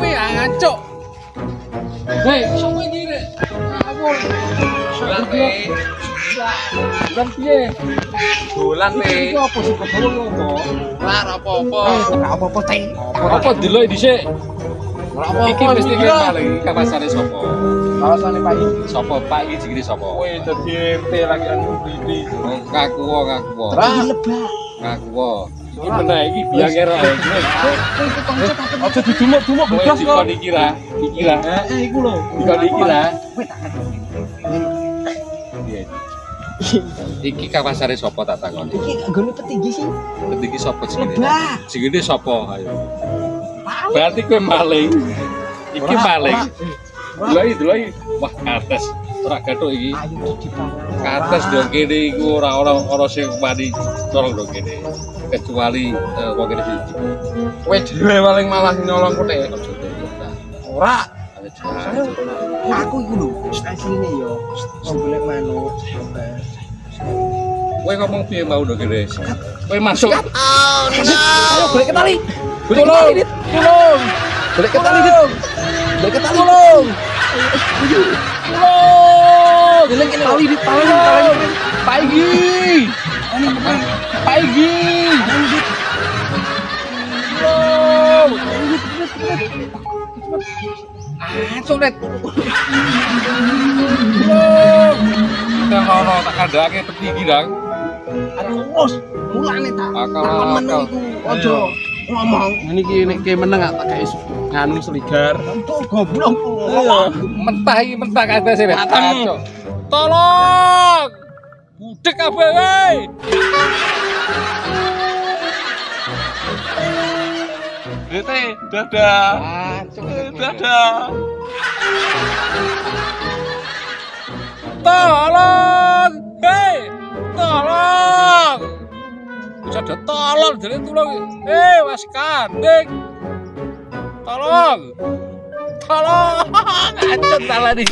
kopi ancuk. Hei, sopo iki rek? Ngawur. Dolan pe. Dolan piye? Dolan pe. Iki apa sih kok ngono? Ora apa-apa. Ora apa-apa teh. Apa delok dhisik? Ora apa-apa. Iki mesti kene iki kapasane sapa? Kawasannya Pak iki. Sapa Pak iki jenenge sapa? Kowe dadi RT lagi anu iki. Ngaku. Lebak. Ngaku. Iki bener iki biang era. Aja didumuk-dumuk Kowe bebas kok. dikon iki ra. Iki ra. Iku lho. Dikon iki ra. Kowe tak Piye? Iki kapasane sapa tak takon? iki nggone petinggi sih. Iki sapa jenenge? Lebak. Jenenge sapa? Ayo. Berarti kowe maling. Iki maling. Delok. Wah, kates. Ora gathuk iki. Ayo dibangun. Kates dong kene iku ora sing wani tolong dong kene. Kecuali wong kene siji. Kowe dhewe paling malah nyolong kote. Aja dong. Ora. Aku iku lho, asline yo wong golek manuk. Kowe ngomong piye mau dong kene? Kowe masuk. Ayo golek ketali. Tolong. Tolong. Golek ketali, Dit. Golek ketali. Tolong. Golek kene tali, Dit. Tali. Pagi. Pagi. Tolong. Sulit. Tolong. Kita ngono tak kandhake petinggi dang. Ada ngos. Mulane tak. Akal. Meneng iku aja ngomong. Niki nek meneng tak gawe nganu seligar. Untuk goblok. Mentah iki mentah kabeh sih. Mateng. Tolong. Budek kabeh wae. Bete, dadah. Dadah. Tolong. Hei, tolong. Bisa ada tolong dari tulung. Mas kandeng. Tolong. Tolong. Ancut salah nih.